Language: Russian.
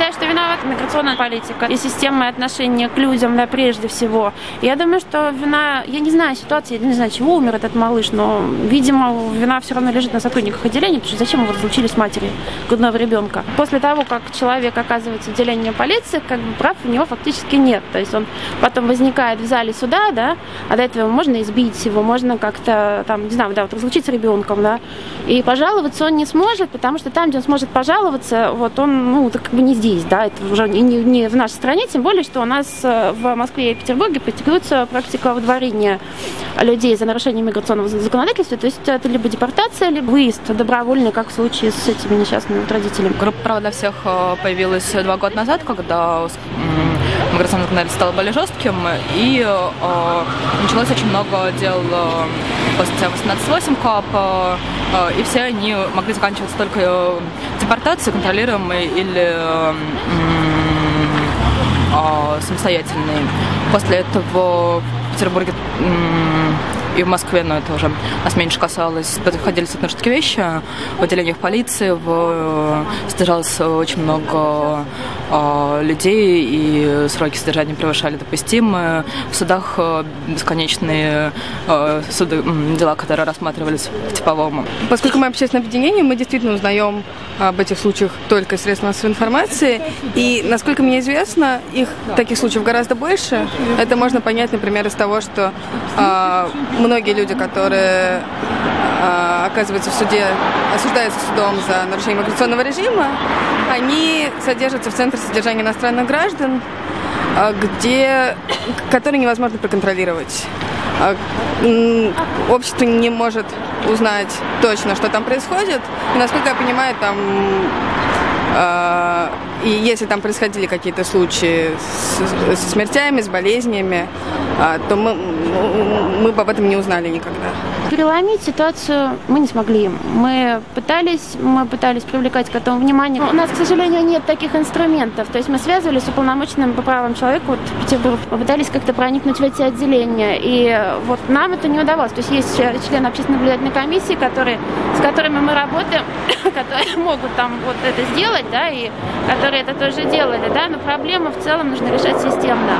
считаю, что виновата миграционная политика и системное отношение к людям, да, прежде всего. Я думаю, что вина, я не знаю ситуации, я не знаю, чего умер этот малыш, но, видимо, вина все равно лежит на сотрудниках отделения, потому что зачем его разлучили с матерью грудного ребенка. После того, как человек оказывается в отделении полиции, как бы прав у него фактически нет. То есть он потом возникает в зале суда, да, а до этого можно избить его, можно как-то там, не знаю, да, вот разлучить с ребенком, да, и пожаловаться он не сможет, потому что там, где он сможет пожаловаться, вот он, ну, как бы не здесь, да, это уже не в нашей стране, тем более, что у нас в Москве и Петербурге практикуется практика выдворения людей за нарушение миграционного законодательства, то есть это либо депортация, либо выезд добровольный, как в случае с этими несчастными вот родителями. Группа «Право для всех» появилась 2 года назад, когда миграционное законодательство стало более жестким, и началось очень много дел по статье 18.8 КоАП, и все они могли заканчиваться только депортацией, контролируемой или самостоятельной. После этого в Петербурге и в Москве, но это уже нас меньше касалось, происходили совершенно такие вещи. В отделениях полиции содержалось очень много людей, и сроки содержания превышали допустимые. В судах бесконечные дела, которые рассматривались по-типовому. Поскольку мы общественное объединение, мы действительно узнаем об этих случаях только из средств массовой информации. И, насколько мне известно, таких случаев гораздо больше. Это можно понять, например, из того, что многие люди, которые оказываются в суде, осуждаются судом за нарушение миграционного режима, они содержатся в Центре содержания иностранных граждан, который невозможно проконтролировать. Общество не может узнать точно, что там происходит. И, насколько я понимаю, там и если там происходили какие-то случаи со смертями, с болезнями, то мы бы об этом не узнали никогда. Переломить ситуацию мы не смогли. Мы пытались привлекать к этому внимание. Но у нас, к сожалению, нет таких инструментов. То есть мы связывались с уполномоченным по правам человека вот, в Петербурге, попытались как-то проникнуть в эти отделения. И вот нам это не удавалось. То есть есть члены общественной наблюдательной комиссии, с которыми мы работаем, которые могут там вот это сделать, да, и которые это тоже делали, да, но проблему в целом нужно решать системно.